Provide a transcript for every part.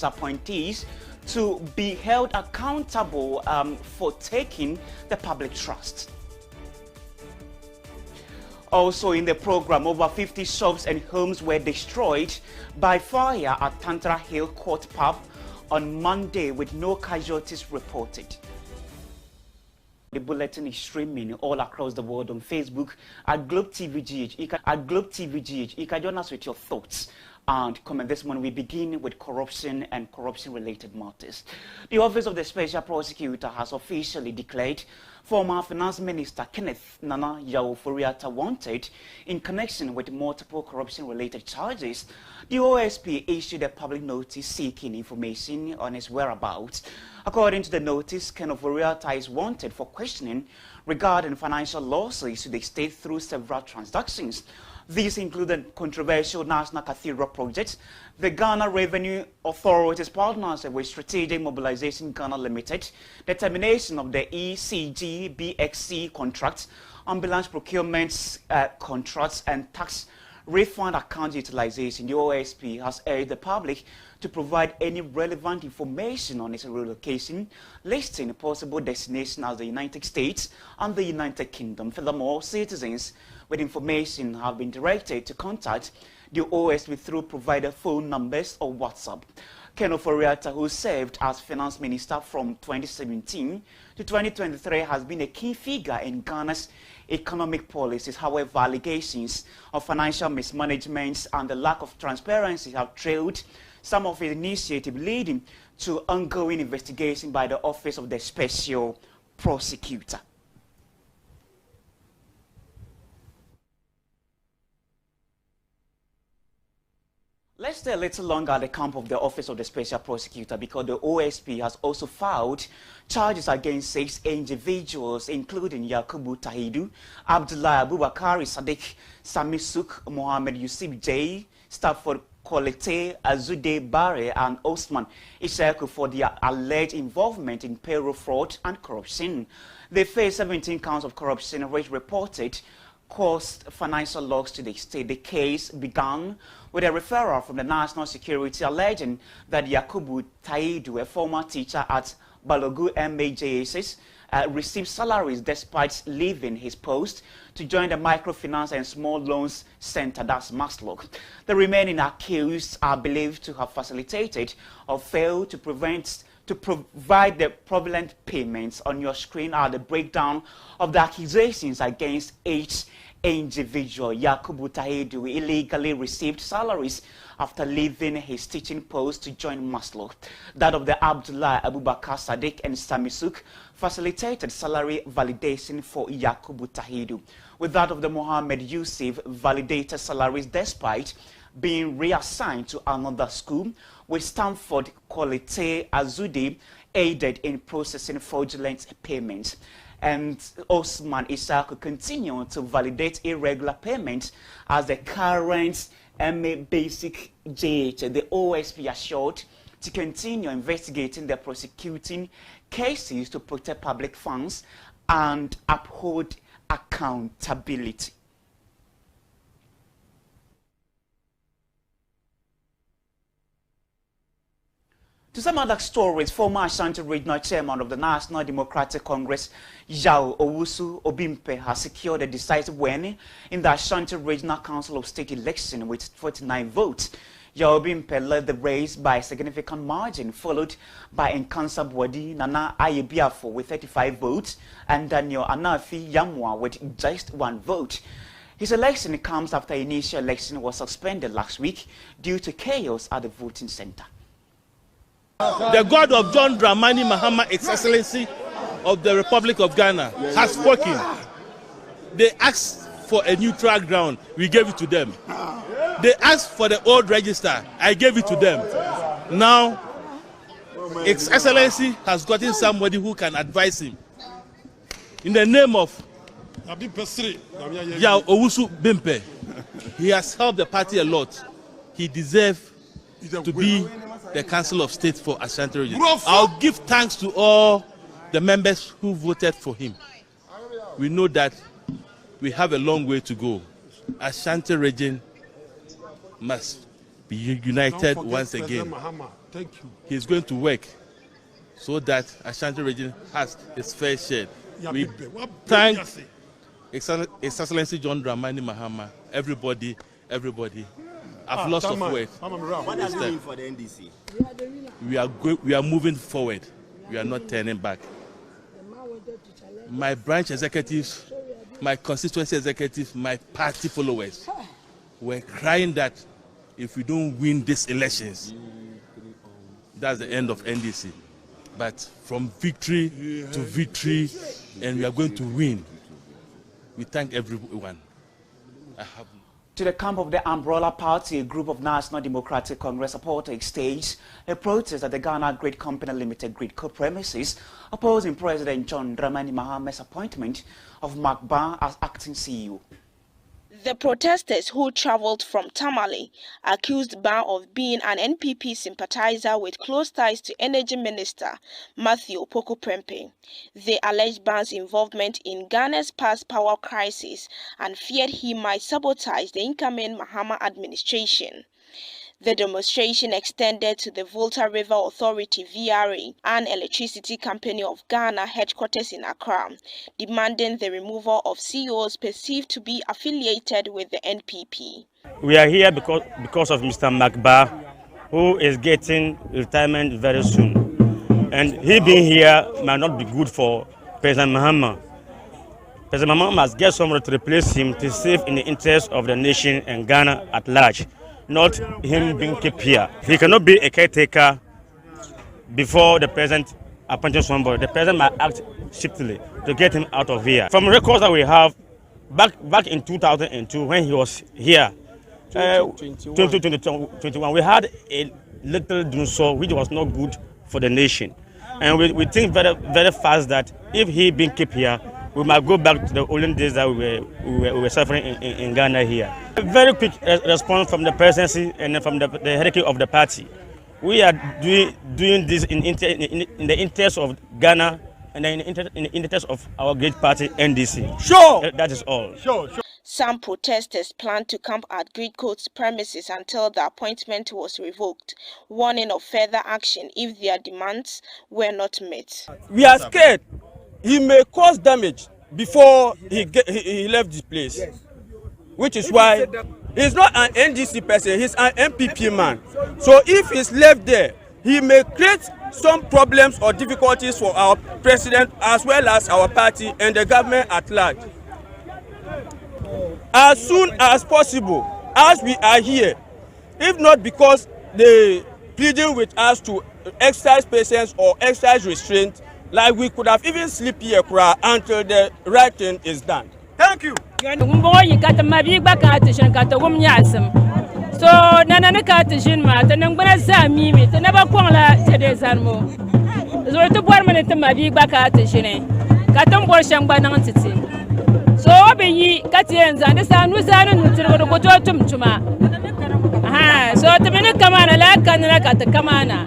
appointees to be held accountable for taking the public trust. Also in the program, over 50 shops and homes were destroyed by fire at Tantra Hill Court Pub on Monday with no casualties reported. The bulletin is streaming all across the world on Facebook at Globetvgh. You can join us with your thoughts and comment. This morning we begin with corruption and corruption-related matters. The Office of the Special Prosecutor has officially declared former Finance Minister Kenneth Nana Yawo-Foriata wanted in connection with multiple corruption-related charges. The OSP issued a public notice seeking information on his whereabouts. According to the notice, Kenneth Foriata is wanted for questioning regarding financial losses to the state through several transactions. These included controversial National Cathedral projects, the Ghana Revenue Authority's partnership with Strategic Mobilization Ghana Limited, the termination of the ECG BXC contracts, ambulance procurement contracts, and tax refund account utilization. The OSP has urged the public to provide any relevant information on its relocation, listing possible destination as the United States and the United Kingdom. Furthermore, citizens with information have been directed to contact the OSP through provided phone numbers or WhatsApp. Kenneth Foriata, who served as Finance Minister from 2017 to 2023, has been a key figure in Ghana's economic policies. However, allegations of financial mismanagement and the lack of transparency have trailed some of his initiatives, leading to ongoing investigation by the Office of the Special Prosecutor. Let's stay a little longer at the camp of the Office of the Special Prosecutor, because the OSP has also filed charges against 6 individuals, including Yakubu Tahidu, Abdullah Abubakari Sadiq, Sami Suk, Mohammed Yusuf J, Stafford Kolete, Azude Bare, and Osman Ishaku for their alleged involvement in payroll fraud and corruption. They face 17 counts of corruption, which reported caused financial loss to the state. The case began with a referral from the National Security alleging that Yakubu Taidu, a former teacher at Balogu MAJSS, received salaries despite leaving his post to join the Microfinance and Small Loans Center, that's MASLOC. The remaining accused are believed to have facilitated or failed to provide the fraudulent payments. On your screen are the breakdown of the accusations against each individual. Yakubu Tahidu illegally received salaries after leaving his teaching post to join MASLOC. That of the Abdullah Abubakar Sadiq and Samisuk facilitated salary validation for Yakubu Tahidu, with that of the Mohammed Yusuf validated salaries despite being reassigned to another school, with Stanford Qualite Azude aided in processing fraudulent payments. And Osman Isaku continued to validate irregular payments as the current MA Basic JH. The OSP assured to continue investigating the prosecuting cases to protect public funds and uphold accountability. To some other stories, former Ashanti Regional Chairman of the National Democratic Congress, Yao Owusu Obimpe, has secured a decisive win in the Ashanti Regional Council of State election with 49 votes. Yao Obimpe led the race by a significant margin, followed by Nkansa Bwadi Nana Ayebiafo with 35 votes and Daniel Anafi Yamwa with just 1 vote. His election comes after initial election was suspended last week due to chaos at the voting center. The God of John Dramani Mahama, His Excellency of the Republic of Ghana, has spoken. They asked for a neutral ground, we gave it to them. They asked for the old register, I gave it to them. Now, His Excellency has gotten somebody who can advise him. In the name of Yao Owusu Bimpe, he has helped the party a lot. He deserves to be the Council of State for Ashanti Region. I'll give thanks to all the members who voted for him. We know that we have a long way to go. Ashanti Region must be united once again. Thank you. He's going to work so that Ashanti region has its fair share. We thank His Excellency John Dramani Mahama, everybody. I've lost of work. What does it mean for the NDC? We are moving forward. We are not turning back. My branch executives, my constituency executives, my party followers were crying that if we don't win these elections, that's the end of NDC. But from victory to victory, and we are going to win. We thank everyone. To the camp of the Umbrella Party, a group of National Democratic Congress supporters staged a protest at the Ghana Great Company Limited Greatco premises, opposing President John Dramani Mahama's appointment of Mark Barr as acting CEO. The protesters, who travelled from Tamale, accused Barr of being an NPP sympathizer with close ties to Energy Minister Matthew Opoku-Prempeh. They alleged Barr's involvement in Ghana's past power crisis and feared he might sabotage the incoming Mahama administration. The demonstration extended to the Volta River Authority VRA, an electricity company of Ghana headquarters in Accra, demanding the removal of CEOs perceived to be affiliated with the NPP. We are here because of Mr. Mark Barr, who is getting retirement very soon. And he being here might not be good for President Mahama. President Mahama must get someone to replace him to save in the interest of the nation and Ghana at large. Not him being kept here. He cannot be a caretaker before the president appoints somebody. The president might act swiftly to get him out of here. From records that we have, back in 2002 when he was here, 2021, we had a little downfall which was not good for the nation. And we think very, very fast that if he being kept here, we might go back to the olden days that we were suffering in Ghana here. A very quick response from the presidency and from the hierarchy of the party. We are doing this in the interest of Ghana and in the interest of our great party, NDC. Sure. That is all. Sure. Some protesters planned to camp at Greatco's premises until the appointment was revoked, warning of further action if their demands were not met. We are scared he may cause damage before he left the place, which is why he's not an NDC person, he's an MPP man. So if he's left there, he may create some problems or difficulties for our president as well as our party and the government at large. As soon as possible, as we are here, if not because they pleading with us to exercise patience or exercise restraint, like we could have even slept here until the right thing is done. Thank you. So nana katishin ma tanan gbana zami mi tanaba kwangla tede zanmo zo to bor mane tama bi gba katishin ka tan bor shangba nan titi so be yi katiyen zande sanu zanu nutir ko to tumtuma so to mene kamana la kanna ka ta kamana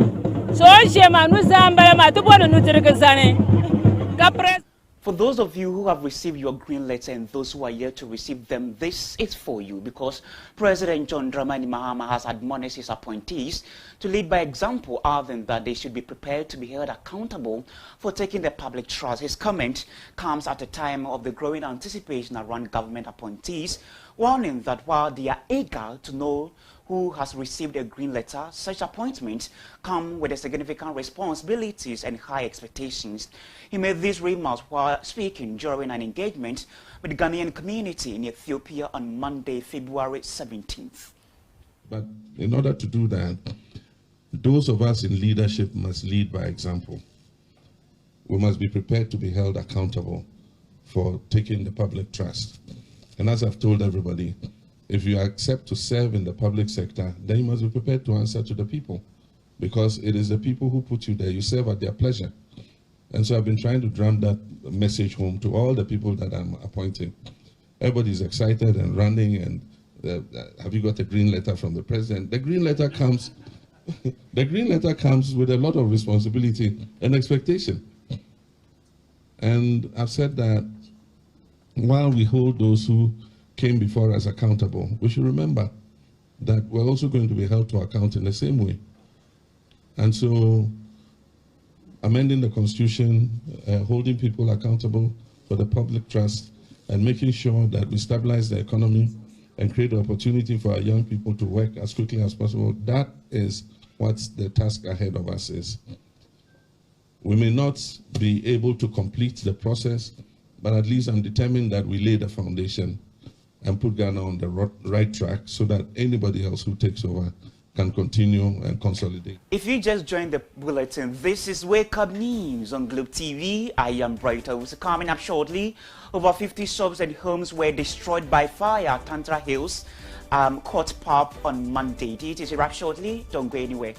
so je manu zamba ma to bor nutir ga zane ka pres. For those of you who have received your green letter and those who are yet to receive them, this is for you, because President John Dramani Mahama has admonished his appointees to lead by example, other than that they should be prepared to be held accountable for taking the public trust. His comment comes at a time of the growing anticipation around government appointees, warning that while they are eager to know who has received a green letter, such appointments come with significant responsibilities and high expectations. He made these remarks while speaking during an engagement with the Ghanaian community in Ethiopia on Monday, February 17th. But in order to do that, those of us in leadership must lead by example. We must be prepared to be held accountable for taking the public trust. And as I've told everybody, if you accept to serve in the public sector, then you must be prepared to answer to the people, because it is the people who put you there. You serve at their pleasure. And so I've been trying to drum that message home to all the people that I'm appointing. Everybody's excited and running, and have you got a green letter from the president? The green letter comes, the green letter comes with a lot of responsibility and expectation. And I've said that while we hold those who came before us accountable, we should remember that we're also going to be held to account in the same way. And so amending the Constitution, holding people accountable for the public trust, and making sure that we stabilize the economy and create an opportunity for our young people to work as quickly as possible, that is what the task ahead of us is. We may not be able to complete the process, but at least I'm determined that we lay the foundation and put Ghana on the right track so that anybody else who takes over can continue and consolidate. If you just joined the bulletin, this is Wake Up News on Globetvgh. I am Brighter. Coming up shortly, over 50 shops and homes were destroyed by fire at Tantra Hills Court Pub on Monday. It is a wrap shortly. Don't go anywhere.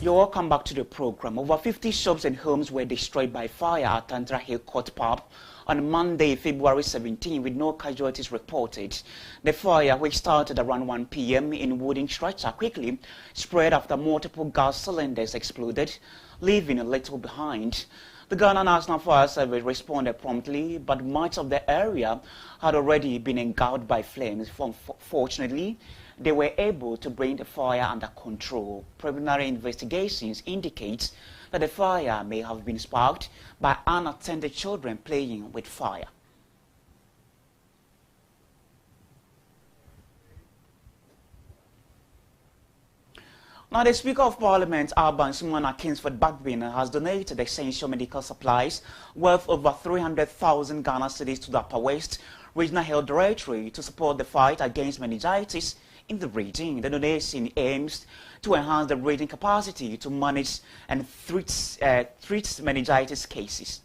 You're welcome back to the program. Over 50 shops and homes were destroyed by fire at Tantra Hill Court Pub on Monday, February 17, with no casualties reported. The fire, which started around 1 p.m. in wooden structure, quickly spread after multiple gas cylinders exploded, leaving a little behind. The Ghana National Fire Service responded promptly, but much of the area had already been engulfed by flames. Fortunately, they were able to bring the fire under control. Preliminary investigations indicate that the fire may have been sparked by unattended children playing with fire. Now, the Speaker of Parliament, Alban Sumana Kingsford Bagbin, has donated essential medical supplies worth over 300,000 Ghana cedis to the Upper West Regional Health Directorate to support the fight against meningitis in the region. The donation aims to enhance the region capacity to manage and treat meningitis cases.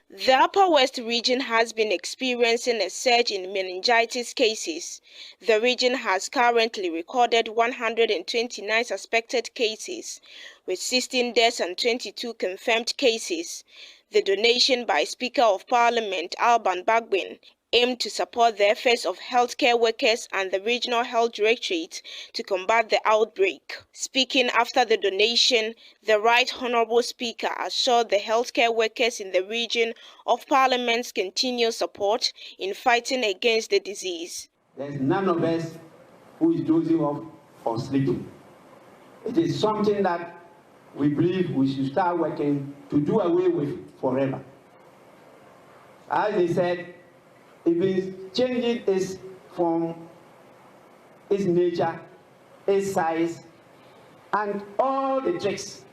The Upper West region has been experiencing a surge in meningitis cases. The region has currently recorded 129 suspected cases, with 16 deaths and 22 confirmed cases. The donation by Speaker of Parliament Alban Bagbin aimed to support the efforts of healthcare workers and the Regional Health Directorate to combat the outbreak. Speaking after the donation, the Right Honourable Speaker assured the healthcare workers in the region of Parliament's continued support in fighting against the disease. There's none of us who is dozing off or sleeping. It is something that we believe we should start working to do away with forever. As they said, it means changing its form, its nature, its size, and all the tricks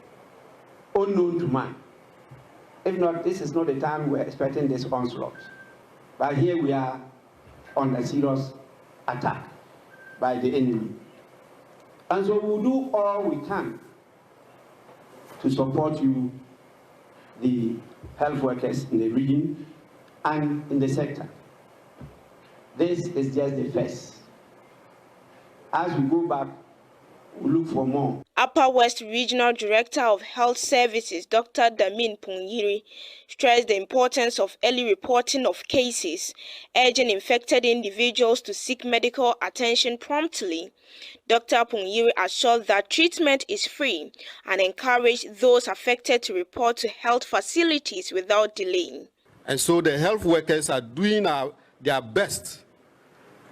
unknown to man. If not, this is not the time we're expecting this onslaught. But here we are under serious attack by the enemy. And so we'll do all we can to support you, the health workers in the region and in the sector. This is just the first. As we go back, we'll look for more. Upper West Regional Director of Health Services, Dr. Damin Punyiri, stressed the importance of early reporting of cases, urging infected individuals to seek medical attention promptly. Dr. Punyiri assured that treatment is free and encouraged those affected to report to health facilities without delay. And so the health workers are doing their best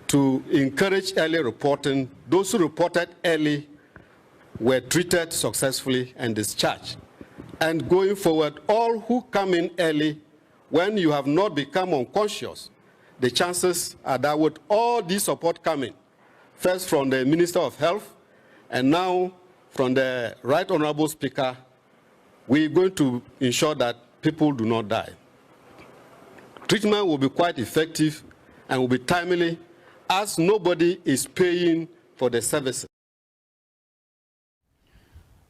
to encourage early reporting. Those who reported early were treated successfully and discharged. And going forward, all who come in early, when you have not become unconscious, the chances are that with all this support coming, first from the Minister of Health, and now from the Right Honourable Speaker, we're going to ensure that people do not die. Treatment will be quite effective and will be timely as nobody is paying for the services.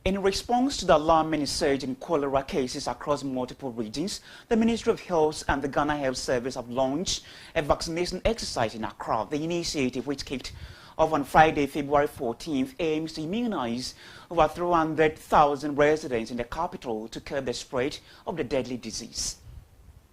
In response to the alarming surge in cholera cases across multiple regions, the Ministry of Health and the Ghana Health Service have launched a vaccination exercise in Accra. The initiative, which kicked off on Friday, February 14th, aims to immunize over 300,000 residents in the capital to curb the spread of the deadly disease.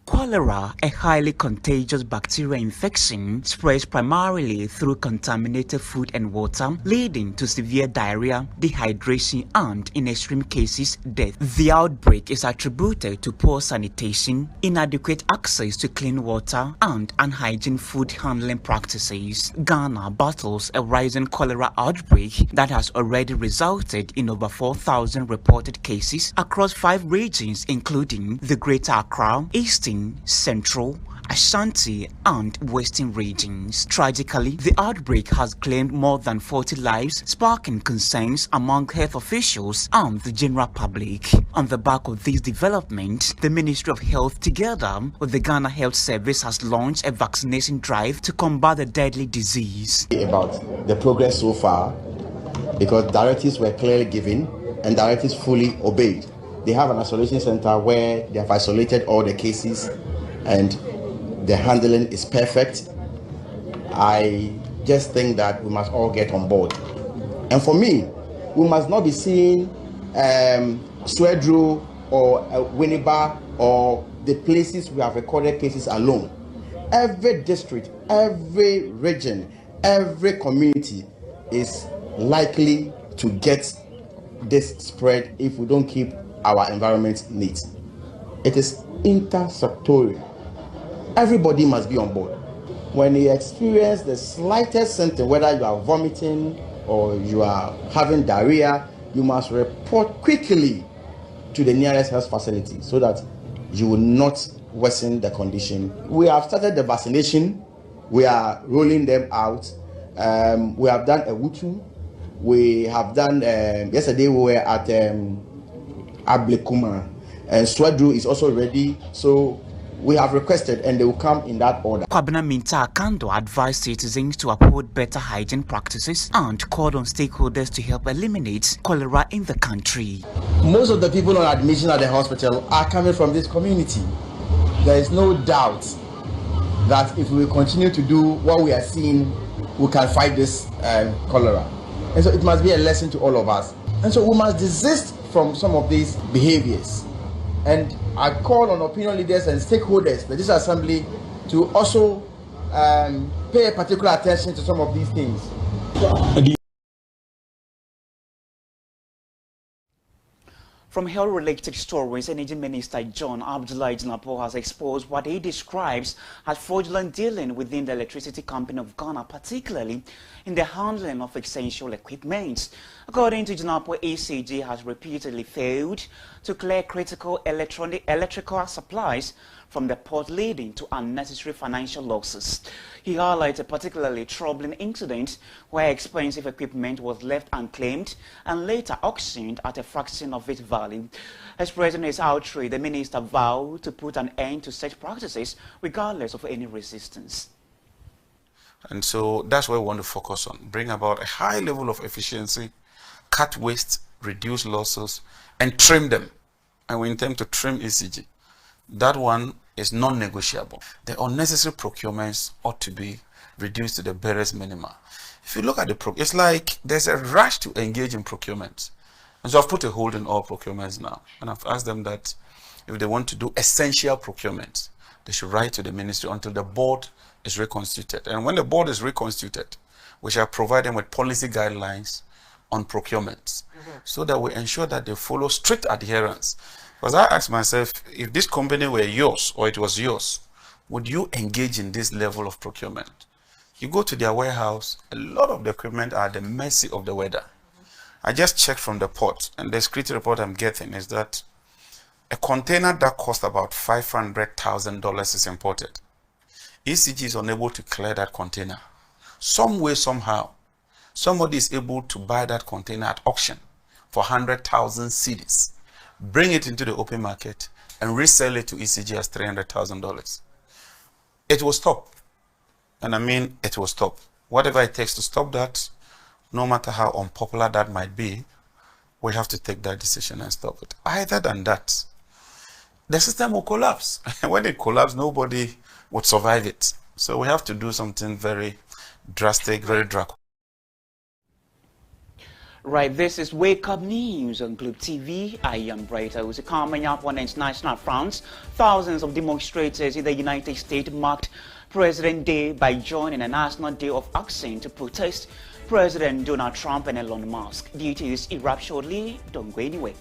Cholera, a highly contagious bacterial infection, spreads primarily through contaminated food and water, leading to severe diarrhea, dehydration, and, in extreme cases, death. The outbreak is attributed to poor sanitation, inadequate access to clean water, and unhygienic food handling practices. Ghana battles a rising cholera outbreak that has already resulted in over 4,000 reported cases across 5 regions, including the Greater Accra, Eastern, Central, Ashanti, and Western regions. Tragically, the outbreak has claimed more than 40 lives, sparking concerns among health officials and the general public. On the back of this development, the Ministry of Health, together with the Ghana Health Service, has launched a vaccination drive to combat the deadly disease. About the progress so far, because directives were clearly given and directives fully obeyed. They have an isolation center where they have isolated all the cases and the handling is perfect. I just think that we must all get on board. And for me, we must not be seeing Swedru or Winneba or the places we have recorded cases alone. Every district, every region, every community is likely to get this spread if we don't keep our environment neat. It is intersectorial. Everybody must be on board. When you experience the slightest symptom, whether you are vomiting or you are having diarrhea, you must report quickly to the nearest health facility so that you will not worsen the condition. We have started the vaccination. We are rolling them out. We have done a Wutu. We have done, yesterday we were at Ablekuma, and Swedru is also ready, so we have requested and they will come in that order. Kwabena Minta Akando advised citizens to uphold better hygiene practices and called on stakeholders to help eliminate cholera in the country. Most of the people on admission at the hospital are coming from this community. There is no doubt that if we continue to do what we are seeing, we can fight this cholera. And so it must be a lesson to all of us. And so we must desist from some of these behaviors. And I call on opinion leaders and stakeholders, the Legislative Assembly, to also pay particular attention to some of these things. From health-related stories, Energy Minister John Abdullahi Jinapo has exposed what he describes as fraudulent dealing within the Electricity Company of Ghana, particularly in the handling of essential equipment. According to Jinapo, ECG has repeatedly failed to clear critical electrical supplies from the port, leading to unnecessary financial losses. He highlighted a particularly troubling incident where expensive equipment was left unclaimed and later auctioned at a fraction of its value. Expressing his outrage, the minister vowed to put an end to such practices regardless of any resistance. And so that's what we want to focus on, bring about a high level of efficiency, cut waste, reduce losses, and trim them. And we intend to trim ECG. That one is non-negotiable. The unnecessary procurements ought to be reduced to the barest minimum. If you look at it's like there's a rush to engage in procurement. And so I've put a hold on all procurements now. And I've asked them that if they want to do essential procurements, they should write to the ministry until the board is reconstituted. And when the board is reconstituted, we shall provide them with policy guidelines on procurements so that we ensure that they follow strict adherence. Because I asked myself, if this company were yours or it was yours, would you engage in this level of procurement? You go to their warehouse, a lot of the equipment are at the mercy of the weather. I just checked from the port, and the security report I'm getting is that a container that cost about $500,000 is imported. ECG is unable to clear that container. Some way, somehow, somebody is able to buy that container at auction for 100,000 cedis, bring it into the open market, and resell it to ECG as $300,000. It will stop. And I mean, it will stop. Whatever it takes to stop that, no matter how unpopular that might be, we have to take that decision and stop it. Other than that, the system will collapse. When it collapses, nobody would survive it. So we have to do something very drastic, very draconian. Right, this is Wake Up News on Globetvgh. I am Brighter. It was coming up on International France. Thousands of demonstrators in the United States marked President Day by joining a National Day of Action to protest President Donald Trump and Elon Musk. Details erupt shortly. Don't go anywhere.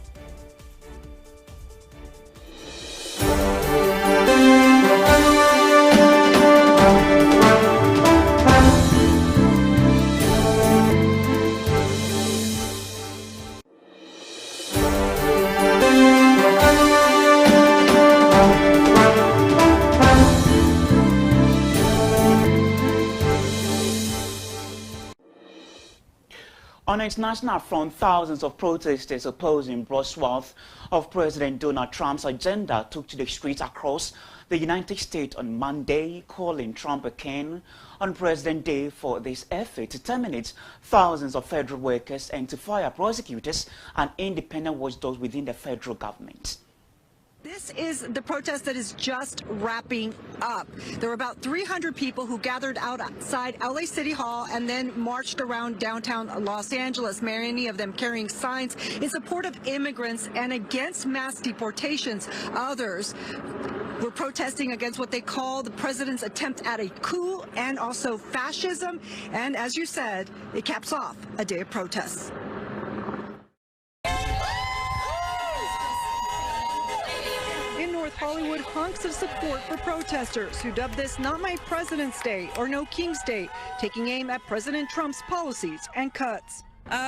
On an international front, thousands of protesters opposing broad swath of President Donald Trump's agenda took to the streets across the United States on Monday, calling Trump a king on President Day for this effort to terminate thousands of federal workers and to fire prosecutors and independent watchdogs within the federal government. This is the protest that is just wrapping up. There were about 300 people who gathered outside LA City Hall and then marched around downtown Los Angeles, many of them carrying signs in support of immigrants and against mass deportations. Others were protesting against what they call the president's attempt at a coup and also fascism. And as you said, it caps off a day of protests. Hollywood, hunks of support for protesters who dubbed this Not My President's Day or No King's Day, taking aim at President Trump's policies and cuts.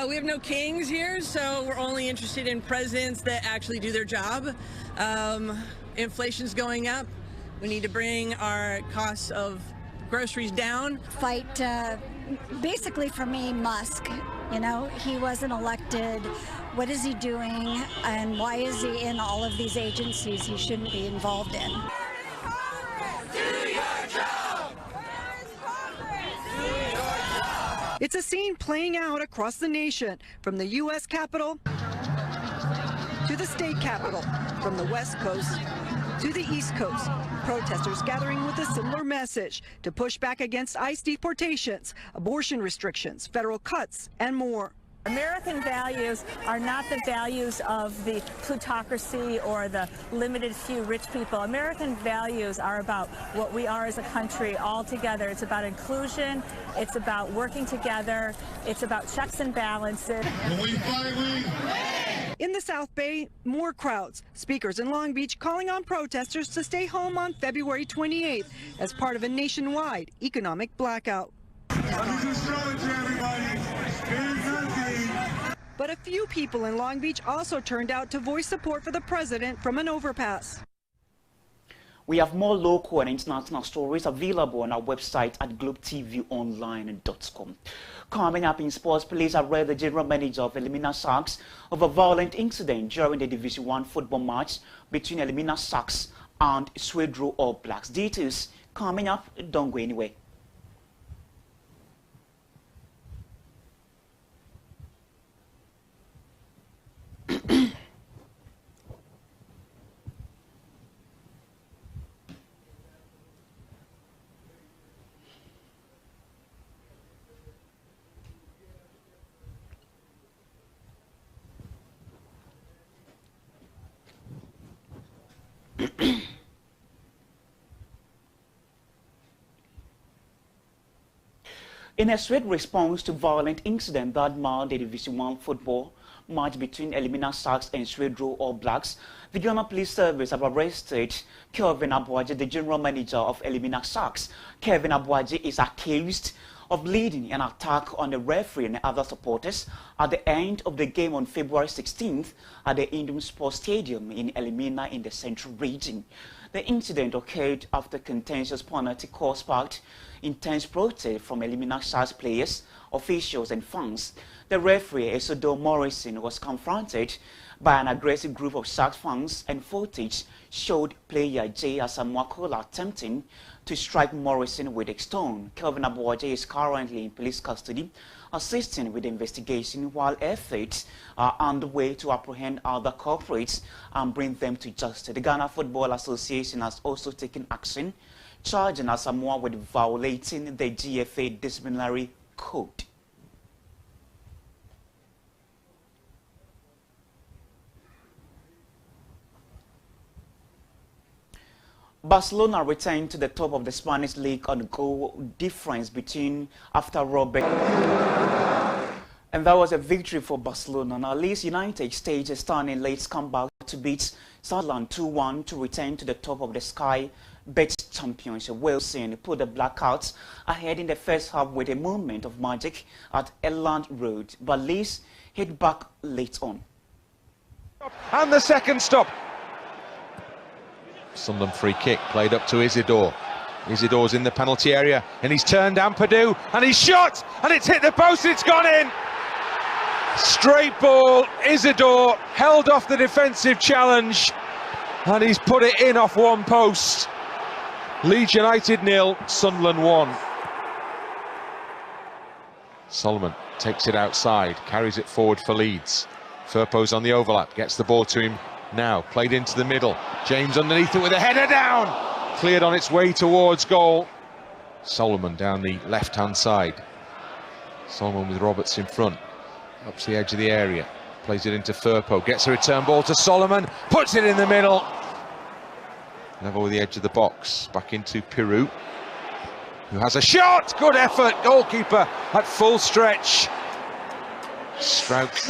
We have no kings here, so we're only interested in presidents that actually do their job. Inflation's going up. We need to bring our costs of groceries down. Fight, basically for me, Musk. You know, he wasn't elected. What is he doing, and why is he in all of these agencies he shouldn't be involved in? It's a scene playing out across the nation, from the U.S. Capitol to the state capitol, from the West Coast to the East Coast. Protesters gathering with a similar message to push back against ICE deportations, abortion restrictions, federal cuts, and more. American values are not the values of the plutocracy or the limited few rich people. American values are about what we are as a country all together. It's about inclusion. It's about working together. It's about checks and balances. In the South Bay, more crowds. Speakers in Long Beach calling on protesters to stay home on February 28th as part of a nationwide economic blackout. But a few people in Long Beach also turned out to voice support for the president from an overpass. We have more local and international stories available on our website at globetvgonline.com. Coming up in sports, police arrested the general manager of Elimina Sharks of a violent incident during the Division 1 football match between Elimina Sharks and Swedro All Blacks. Details coming up, don't go anywhere. In a swift response to violent incident that marred the Division 1 football match between Elimina Sharks and Swedro All Blacks, the Ghana Police Service have arrested Kelvin Abuaji, the general manager of Elimina Sharks. Kelvin Abuaji is accused of leading an attack on the referee and other supporters at the end of the game on February 16th at the Indom Sports Stadium in Elimina in the Central Region. The incident occurred after contentious penalty call sparked intense protest from Elimina Sharks players officials and fans. The referee, Isidore Morrison, was confronted by an aggressive group of Sharks fans, and footage showed player J. Asamoah attempting to strike Morrison with a stone. Kelvin Abuaje is currently in police custody, assisting with the investigation, while efforts are underway to apprehend other culprits and bring them to justice. The Ghana Football Association has also taken action, charging Asamoah with violating the GFA disciplinary code. Barcelona returned to the top of the Spanish league on goal difference after Robert. And that was a victory for Barcelona. Now, Leeds United staged a stunning late comeback to beat Sunderland 2-1 to return to the top of the Sky Bet Championship. Wilson put the Blackouts ahead in the first half with a moment of magic at Elland Road, but Leeds hit back late on. And the second stop. Sunderland free kick played up to Isidore. Isidore's in the penalty area and he's turned down Perdue and he's shot and it's hit the post, it's gone in. Straight ball, Isidore held off the defensive challenge and he's put it in off one post. Leeds United 0, Sunderland 1. Solomon takes it outside, carries it forward for Leeds. Firpo's on the overlap, gets the ball to him now, played into the middle. James underneath it with a header down. Cleared on its way towards goal. Solomon down the left-hand side. Solomon with Roberts in front. Up to the edge of the area. Plays it into Firpo. Gets a return ball to Solomon. Puts it in the middle. Level with the edge of the box. Back into Pirou, who has a shot. Good effort. Goalkeeper at full stretch. Strauch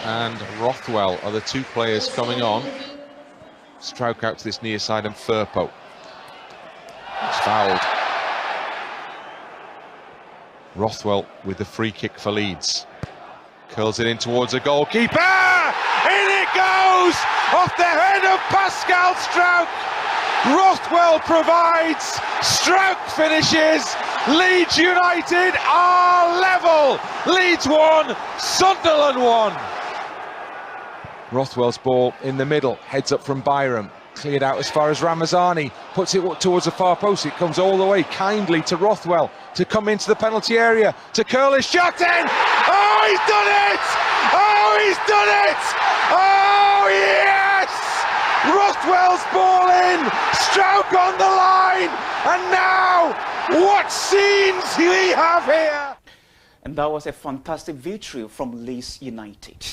and Rothwell are the two players coming on. Strauch out to this near side and Firpo. It's fouled. Rothwell with the free kick for Leeds. Curls it in towards a goalkeeper. In it goes! Off the head of Pascal Strauch. Rothwell provides. Strauch finishes. Leeds United are level. Leeds 1, Sunderland 1. Rothwell's ball in the middle, heads up from Byram, cleared out as far as Ramazani, puts it towards the far post. It comes all the way kindly to Rothwell to come into the penalty area, to curl his shot in. Oh, he's done it! Oh, he's done it! Oh, yes! Rothwell's ball in, Strauch on the line, and now what scenes we have here! And that was a fantastic victory from Leeds United.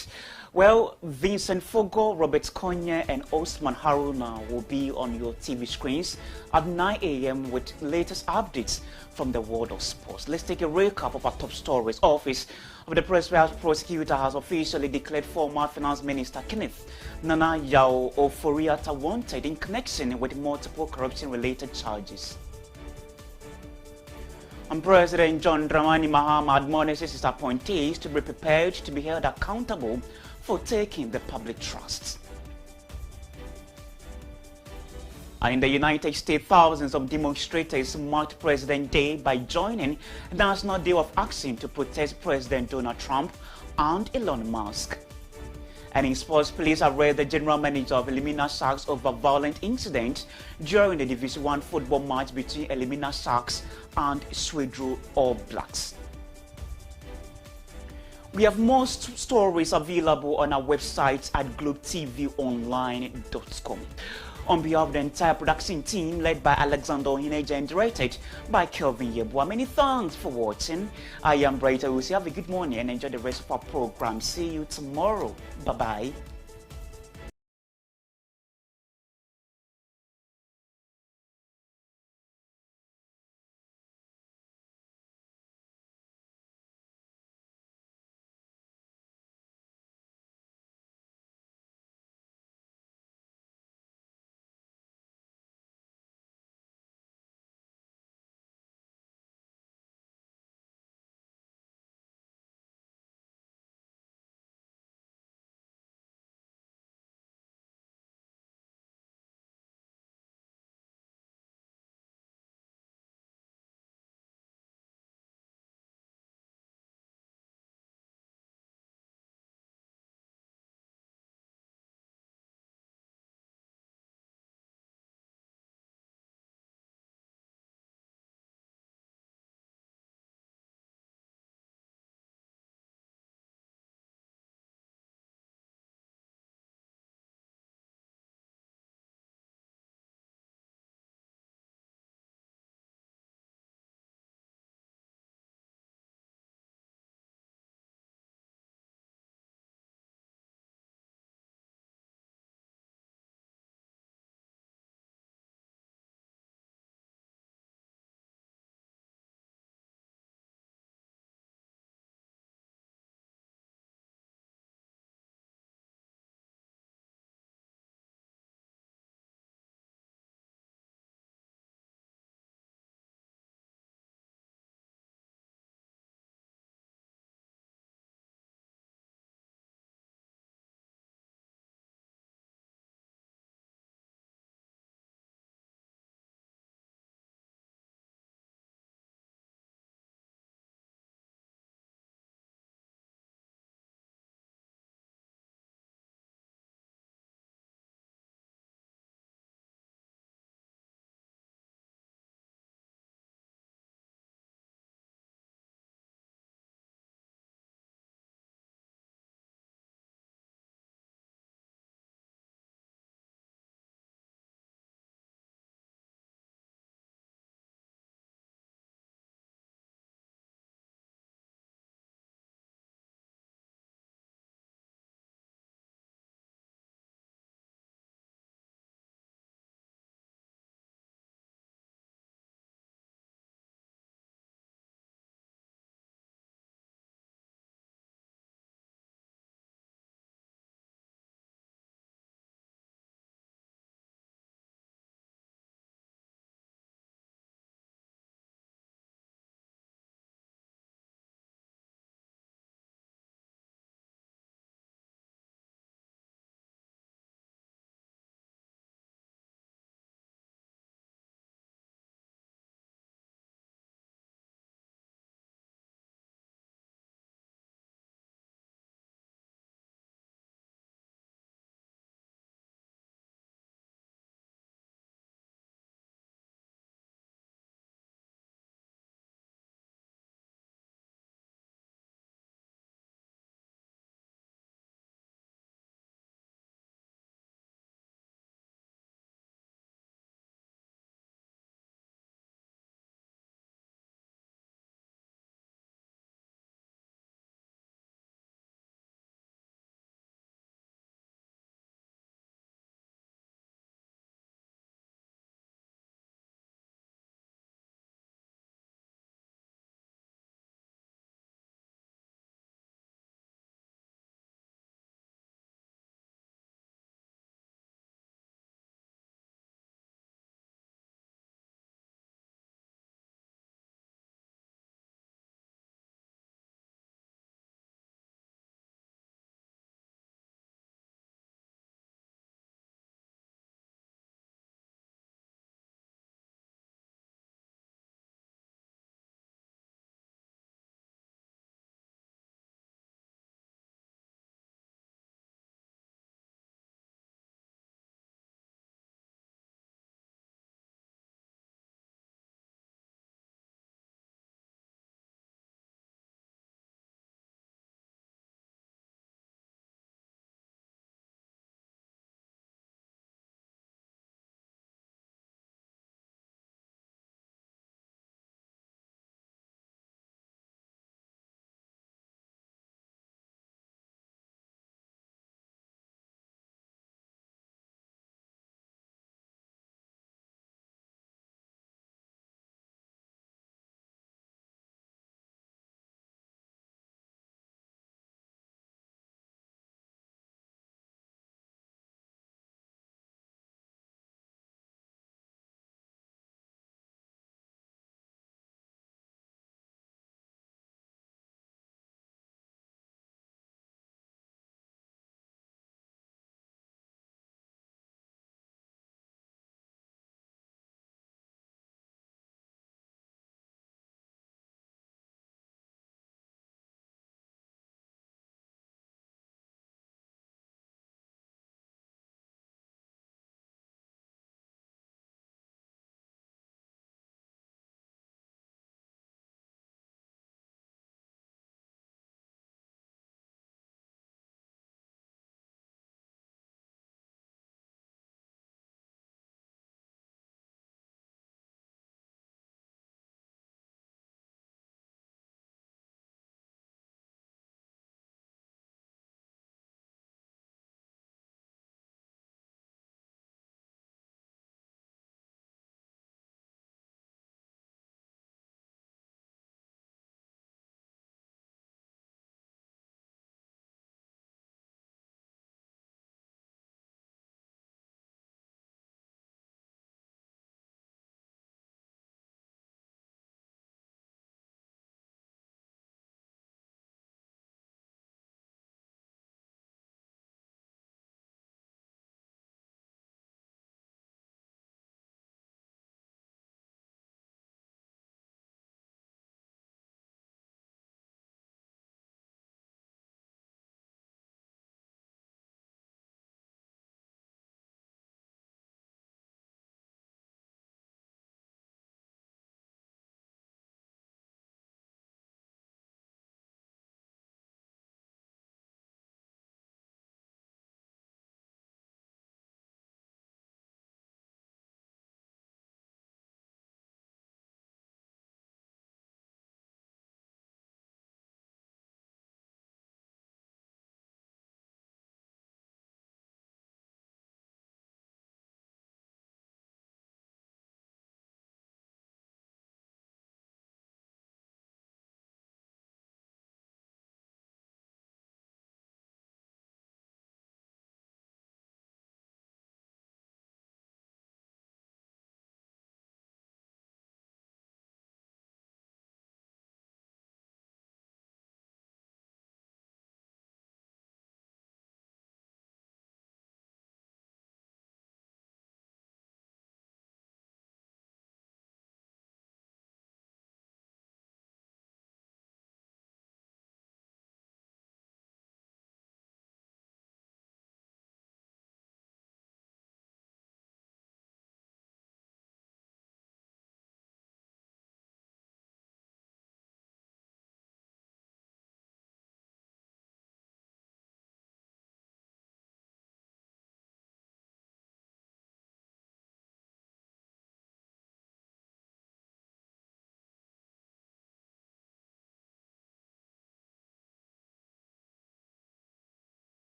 Well, Vincent Fogo, Robert Konya and Osman Haruna will be on your TV screens at 9 a.m. with latest updates from the world of sports. Let's take a recap of our top stories. Office of the Prosecutor has officially declared former Finance Minister Kenneth Nana Yao Oforiatta wanted in connection with multiple corruption-related charges. And President John Dramani Mahama admonishes his appointees to be prepared to be held accountable for taking the public trust. And in the United States, thousands of demonstrators marked President Day by joining the National Day of Action to protest President Donald Trump and Elon Musk. And in sports, police arrested the general manager of Elimina Sharks over violent incident during the Division 1 football match between Elimina Sharks and Swedru All Blacks. We have more stories available on our website at globetvgonline.com. On behalf of the entire production team led by Alexander Ohineja and directed by Kelvin Yebua, many thanks for watching. I am Brighter Usi. Have a good morning and enjoy the rest of our program. See you tomorrow. Bye-bye.